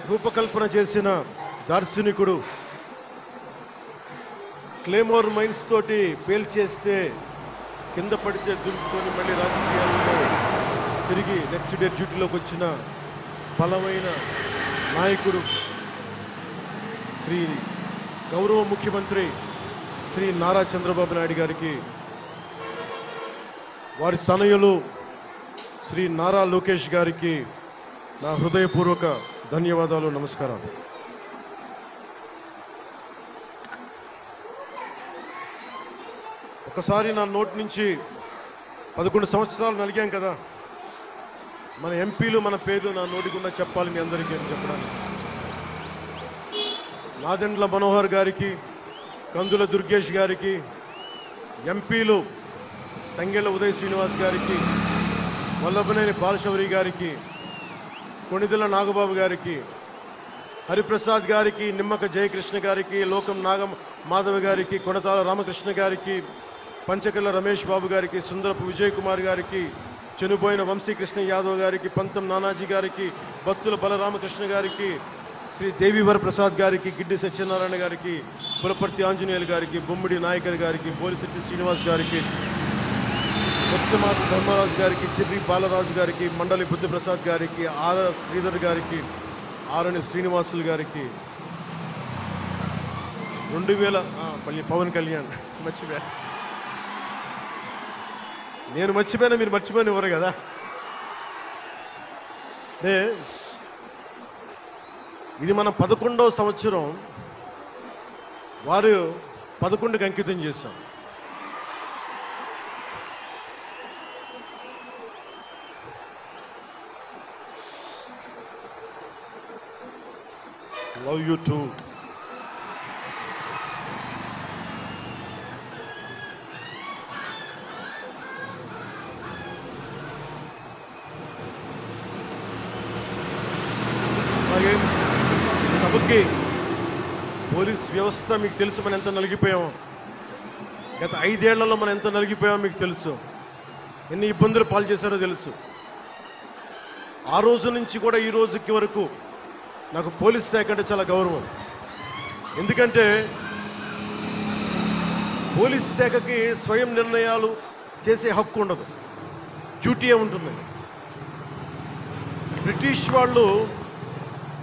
రూపకల్పన చేసిన దార్శనికుడు. క్లేమోర్ మైన్స్ తోటి పేల్చేస్తే కింద పడితే దులుపుకొని మళ్ళీ రాజకీయాల్లో తిరిగి నెక్స్ట్ డే డ్యూటీలోకి వచ్చిన బలమైన నాయకుడు శ్రీ గౌరవ ముఖ్యమంత్రి శ్రీ నారా చంద్రబాబు నాయుడు గారికి, వారి తనయులు శ్రీ నారా లోకేష్ గారికి నా హృదయపూర్వక ధన్యవాదాలు, నమస్కారాలు. ఒకసారి నా నోటి నుంచి 11 సంవత్సరాలు నలిగాం కదా, మన ఎంపీలు మన పేరు నా నోటి గుండా చెప్పాలి మీ అందరికీ అని చెప్పడానికి. నాదెండ్ల మనోహర్ గారికి, కందుల దుర్గేష్ గారికి, ఎంపీలు తంగెళ్ల ఉదయ్ శ్రీనివాస్ గారికి, వల్లభనేని బాలశౌరి గారికి, కొణిదెల నాగబాబు గారికి, హరిప్రసాద్ గారికి, నిమ్మక జయకృష్ణ గారికి, లోకం మాధవ గారికి, కొనతాల రామకృష్ణ గారికి, పంచకల్ల రమేష్ బాబు గారికి, సుందరపు విజయ్ కుమార్ గారికి, చనిపోయిన వంశీకృష్ణ యాదవ్ గారికి, పంతం నానాజీ గారికి, భక్తుల బలరామకృష్ణ గారికి, శ్రీ దేవీవర ప్రసాద్ గారికి, గిడ్డి సత్యనారాయణ గారికి, పులపర్తి ఆంజనేయులు గారికి, బొమ్మిడి నాయకర్ గారికి, పోలిశెట్టి శ్రీనివాస్ గారికి, వత్సమాత ధర్మరాజు గారికి, చిర్రి బాలరాజు గారికి, మండలి బుద్ధిప్రసాద్ గారికి, ఆర్ శ్రీధర్ గారికి, ఆరణి శ్రీనివాసులు గారికి, 2000 పవన్ కళ్యాణ్ మర్చిపోయా, నేను మర్చిపోయినా మీరు మర్చిపోయిన ఎవరు కదా. ఇది మన 11వ సంవత్సరం, వారు 11కి అంకితం చేశాం. Love you two. సభకి పోలీస్ వ్యవస్థ మీకు తెలుసు, మనం ఎంత నలిగిపోయామో. గత 5 ఏళ్లలో మనం ఎంత నలిగిపోయామో మీకు తెలుసు, ఎన్ని ఇబ్బందులు పాలు చేశారో తెలుసు. ఆ రోజు నుంచి కూడా ఈ రోజుకి వరకు నాకు పోలీస్ శాఖ అంటే చాలా గౌరవం. ఎందుకంటే పోలీస్ శాఖకి స్వయం నిర్ణయాలు చేసే హక్కు ఉండదు, డ్యూటీయే ఉంటుంది. బ్రిటిష్ వాళ్ళు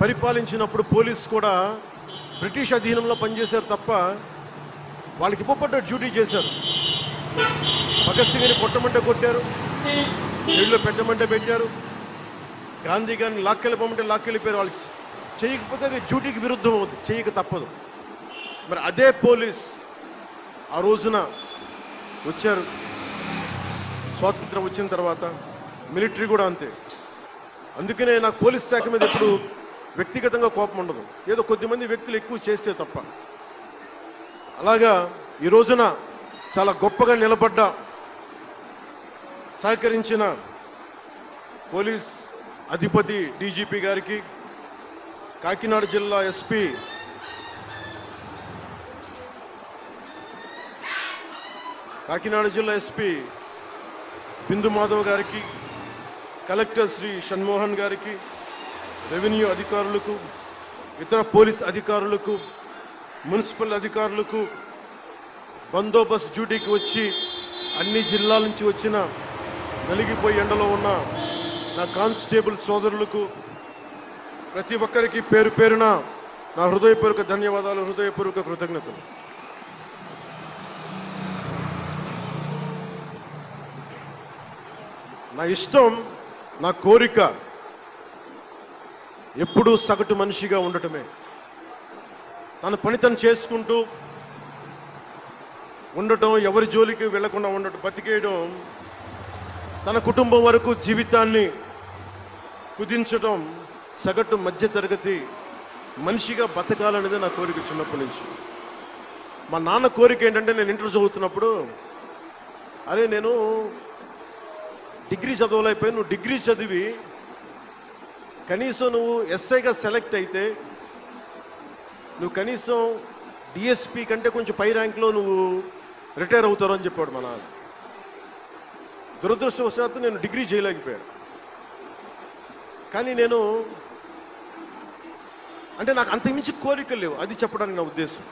పరిపాలించినప్పుడు పోలీసు కూడా బ్రిటిష్ అధీనంలో పనిచేశారు తప్ప వాళ్ళకి ఇవ్వబడ్డ డ్యూటీ చేశారు. భగత్ సింగ్ని కొట్టమంటే కొట్టారు, జైల్లో పెట్టమంటే పెట్టారు, గాంధీ గారిని లాక్కెళ్ళిపోమంటే లాక్కెళ్ళిపోయారు. వాళ్ళు చేయకపోతే అది డ్యూటీకి విరుద్ధం అవుతుంది, చేయక తప్పదు. మరి అదే పోలీస్ ఆ రోజున వచ్చారు. స్వాతంత్రం వచ్చిన తర్వాత మిలిటరీ కూడా అంతే. అందుకనే నాకు పోలీస్ శాఖ మీద ఎప్పుడు వ్యక్తిగతంగా కోపం ఉండదు, ఏదో కొద్దిమంది వ్యక్తులు ఎక్కువ చేస్తే తప్ప. అలాగా ఈ రోజున చాలా గొప్పగా నిలబడ్డ, సహకరించిన పోలీస్ అధిపతి డీజీపీ గారికి, కాకినాడ జిల్లా ఎస్పీ బిందు మాధవ్ గారికి, కలెక్టర్ శ్రీ షణ్మోహన్ గారికి, రెవెన్యూ అధికారులకు, ఇతర పోలీస్ అధికారులకు, మున్సిపల్ అధికారులకు, బందోబస్తు డ్యూటీకి వచ్చి అన్ని జిల్లాల నుంచి వచ్చిన నలిగిపోయి ఎండలో ఉన్న నా కానిస్టేబుల్ సోదరులకు, ప్రతి ఒక్కరికి పేరు పేరున నా హృదయపూర్వక ధన్యవాదాలు, హృదయపూర్వక కృతజ్ఞతలు. నా ఇష్టం, నా కోరిక ఎప్పుడూ సగటు మనిషిగా ఉండటమే. తన పని తను చేసుకుంటూ ఉండటం, ఎవరి జోలికి వెళ్లకుండా ఉండటం, బతికేయడం, తన కుటుంబం వరకు జీవితాన్ని కుదించడం, సగటు మధ్యతరగతి మనిషిగా బతకాలనేది నా కోరిక చిన్నప్పటి నుంచి. మా నాన్న కోరిక ఏంటంటే, నేను ఇంటర్ చదువుతున్నప్పుడు, అరే నేను డిగ్రీ చదవలేకపోయి, నువ్వు డిగ్రీ చదివి కనీసం నువ్వు ఎస్ఐగా సెలెక్ట్ అయితే నువ్వు కనీసం డిఎస్పీ కంటే కొంచెం పై ర్యాంక్లో నువ్వు రిటైర్ అవుతారు అని చెప్పాడు మా నాన్న. దురదృష్టవశాత్తు నేను డిగ్రీ చేయలేకపోయాను. కానీ నేను అంటే నాకు అంతకుమించి కోరికలు లేవు, అది చెప్పడానికి నా ఉద్దేశం.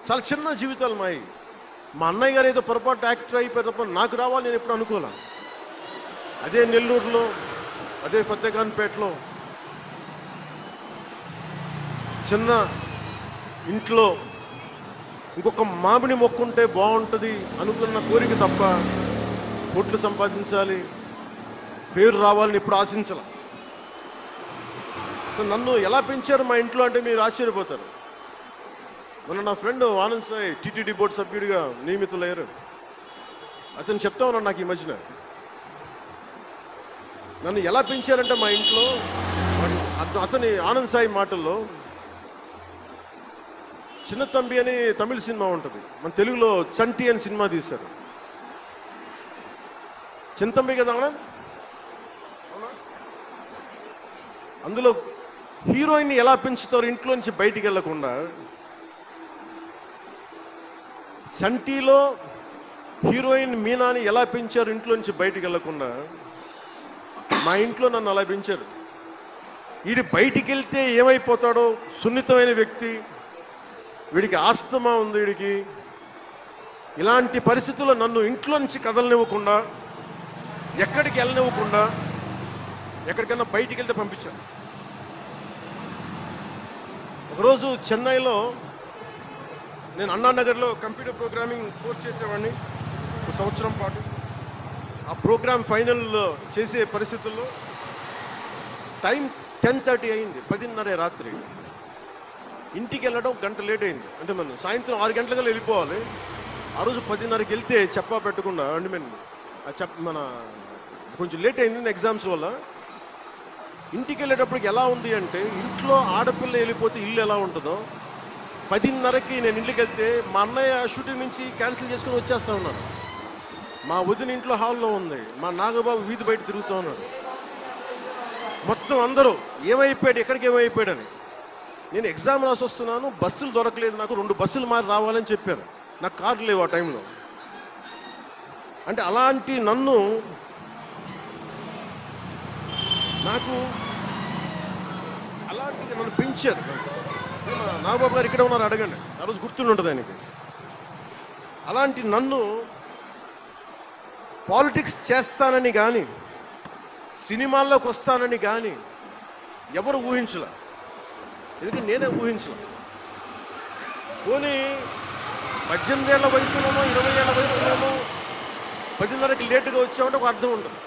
చాలా చిన్న జీవితాలు మాయి. మా అన్నయ్య గారు ఏదో పొరపాటు యాక్టర్ అయిపోయి తప్ప నాకు రావాలి నేను ఎప్పుడు అనుకోలే. అదే నెల్లూరులో, అదే ఫతేఖాన్పేటలో చిన్న ఇంట్లో ఇంకొక మామిడి మొక్కుంటే బాగుంటుంది అనుకున్న కోరిక తప్ప కోట్లు సంపాదించాలి, పేరు రావాలని ఎప్పుడు ఆశించాల. సో నన్ను ఎలా పెంచారు మా ఇంట్లో అంటే మీరు ఆశ్చర్యపోతారు. మొన్న నా friend Anand Sai TTD board సభ్యుడిగా నియమితులయ్యారు. అతను చెప్తా ఉన్నాడు నాకు ఈ మధ్యన, నన్ను ఎలా పెంచారంటే మా ఇంట్లో అతని ఆనంద్ సాయి మాటల్లో, చిన్న తంబి అని తమిళ సినిమా ఉంటుంది, మన తెలుగులో చంటి అని సినిమా తీశారు. చిన్న తంబి కదా ఆనంద్, అందులో హీరోయిన్ని ఎలా పెంచుతారు ఇంట్లో నుంచి బయటికి వెళ్లకుండా, చంటిలో హీరోయిన్ మీనాని ఎలా పెంచారు ఇంట్లో నుంచి బయటికి వెళ్లకుండా, మా ఇంట్లో నన్ను అలా పెంచారు. వీడి బయటికి వెళ్తే ఏమైపోతాడో, సున్నితమైన వ్యక్తి, వీడికి ఆస్తమా ఉంది, వీడికి ఇలాంటి పరిస్థితుల్లో నన్ను ఇంట్లో నుంచి కదలనివ్వకుండా, ఎక్కడికి వెళ్ళనివ్వకుండా, ఎక్కడికన్నా బయటికి వెళ్తే పంపించారు. ఒకరోజు చెన్నైలో నేను అన్నానగర్లో కంప్యూటర్ ప్రోగ్రామింగ్ కోర్స్ చేసేవాడిని 1 సంవత్సరం పాటు. ఆ ప్రోగ్రామ్ ఫైనల్ చేసే పరిస్థితుల్లో టైం 10:30 అయింది, 10:30 రాత్రి. ఇంటికి వెళ్ళడం గంట లేట్ అయింది. అంటే మనం సాయంత్రం 6 గంటలకల్లా వెళ్ళిపోవాలి. ఆ రోజు 10:30కి వెళ్తే చెప్పా పెట్టకుండా మన కొంచెం లేట్ అయింది ఎగ్జామ్స్ వల్ల. ఇంటికి వెళ్ళేటప్పటికి ఎలా ఉంది అంటే, ఇంట్లో ఆడపిల్ల వెళ్ళిపోతే ఇల్లు ఎలా ఉంటుందో, 10:30కి నేను ఇంటికి వెళ్తే మా అన్నయ్య షూటింగ్ నుంచి క్యాన్సిల్ చేసుకుని వచ్చేస్తా ఉన్నాను. మా వదిన ఇంట్లో హాల్లో ఉంది, మా నాగబాబు వీధి బయట తిరుగుతూ ఉన్నాడు. మొత్తం అందరూ ఏమైపోయాడు, ఎక్కడికి ఏమైపోయాడని. నేను ఎగ్జామ్ రాసి వస్తున్నాను, బస్సులు దొరకలేదు నాకు, 2 బస్సులు మారి రావాలని చెప్పారు. నాకు కార్లు లేవు ఆ టైంలో. అంటే అలాంటి నన్ను పెంచారు. నాగబాబు గారు ఇక్కడ ఉన్నారు, అడగండి, ఆ రోజు గుర్తుండి ఉంటుంది ఆయనకి. అలాంటి నన్ను పాలిటిక్స్ చేస్తానని కానీ, సినిమాల్లోకి వస్తానని కానీ ఎవరు ఊహించలే. ఎందుకంటే నేనే ఊహించలే. పోనీ 18 ఏళ్ల వయసులోనో 20 ఏళ్ల వయసులోనో 10:30కి లేటుగా వచ్చామంటే ఒక అర్థం ఉంటుంది.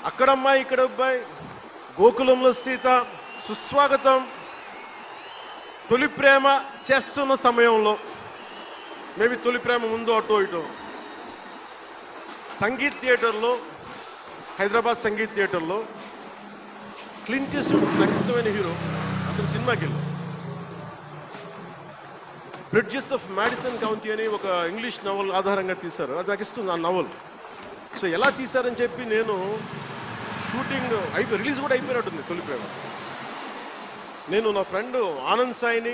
అక్కడమ్మాయి ఇక్కడ అబ్బాయి, గోకులంలో సీత, సుస్వాగతం, తొలి ప్రేమ చేస్తున్న సమయంలో, మేబీ తొలి ప్రేమ ముందు అటో ఇటో, సంగీత్ థియేటర్లో, హైదరాబాద్ సంగీత్ థియేటర్లో క్లింట్ ఈస్ట్వుడ్ నాకు ఇష్టమైన హీరో, అతని సినిమాకి వెళ్ళాం. బ్రిడ్జెస్ ఆఫ్ మాడిసన్ కౌంటీ అని ఒక ఇంగ్లీష్ నవల్ ఆధారంగా తీశారు. అది నాకు ఇస్తుంది ఆ నవల్. సో ఎలా తీశారని చెప్పి నేను షూటింగ్ రిలీజ్ కూడా అయిపోయినట్టుంది తొలి ప్రేమ. నేను నా ఫ్రెండ్ ఆనంద్ సాయిని,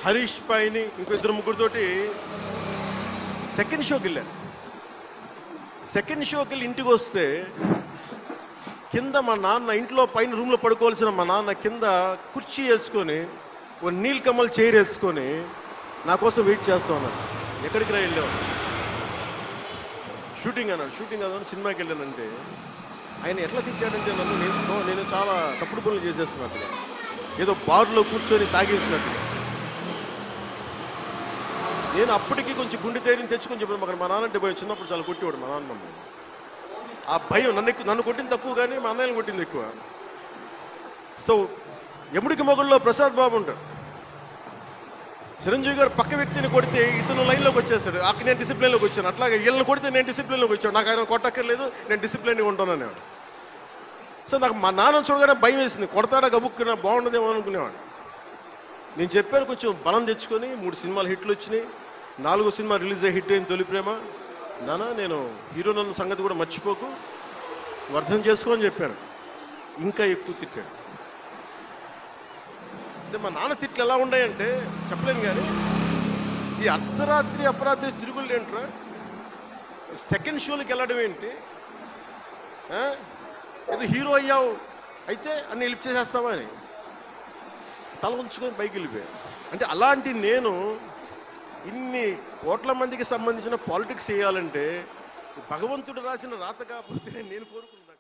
హరీష్ పాయిని, ఇంకో 2-3తోటి సెకండ్ షోకి వెళ్ళాను. సెకండ్ షోకి వెళ్ళి ఇంటికి వస్తే కింద మా నాన్న, ఇంట్లో పైన రూమ్లో పడుకోవాల్సిన మా నాన్న కింద కుర్చీ వేసుకొని, ఓ నీల్ కమల్ చైర్ వేసుకొని నా కోసం వెయిట్ చేస్తా ఉన్నాను. ఎక్కడికి రా వెళ్ళాను, షూటింగ్ అన్నాడు. షూటింగ్ అన్నాడు, సినిమాకి వెళ్ళానంటే ఆయన ఎట్లా తిట్టాడంటే నన్ను, నేను చాలా తప్పుడు పనులు చేసేస్తున్నట్టుగా, ఏదో బార్లో కూర్చొని తాగేసినట్టుగా. నేను అప్పటికి కొంచెం గుండె ధైర్యం తెచ్చుకొని చెప్పాను. మా నాన్న అంటే భయం, చిన్నప్పుడు చాలా కొట్టేవాడు మా నాన్న. ఆ భయం నన్ను కొట్టింది తక్కువ కానీ మా అన్నయ్యని కొట్టింది ఎక్కువ. సో ఎముడికి మొగుళ్ళలో ప్రసాద్ బాబు ఉంటాడు. చిరంజీవి గారు పక్క వ్యక్తిని కొడితే ఇతను లైన్లోకి వచ్చేస్తాడు. అక్కడ నేను డిసిప్లిన్లోకి వచ్చాను. అట్లాగే వీళ్ళని కొడితే నేను డిసిప్లిన్లోకి వచ్చాను. నాకు ఆయన కొట్టక్కర్లేదు, నేను డిసిప్లిన్గా ఉంటానని. సో నాకు మా నాన్న చూడగానే భయం వేసింది, కొడతాడా గబుక్కున్నా బాగుండదేమో అనుకునేవాడు. నేను చెప్పాను కొంచెం బలం తెచ్చుకొని, 3 సినిమాలు హిట్లు వచ్చినాయి, 4వ సినిమా రిలీజ్ అయ్యి హిట్ అయింది తొలి ప్రేమ. నాన్న నేను హీరో నన్న సంగతి కూడా మర్చిపోకు, అర్థం చేసుకో అని చెప్పాను. ఇంకా ఎక్కువ తిట్టాడు. అంటే మా నాన్న తిట్లు ఎలా ఉన్నాయంటే చెప్పలేను. కానీ ఈ అర్ధరాత్రి అపరాత్రి తిరుగుళ్ళు ఏంట్రా, సెకండ్ షోలకి వెళ్ళడం ఏంటి, ఏదో హీరో అయ్యావు అయితే అన్ని లిఫ్ట్ చేసేస్తావా అని తల ఉంచుకొని పైకి వెళ్ళిపోయాను. అంటే అలాంటి నేను ఇన్ని కోట్ల మందికి సంబంధించిన పాలిటిక్స్ చేయాలంటే భగవంతుడు రాసిన రాత కాకపోతే నేను కోరుకుంటా.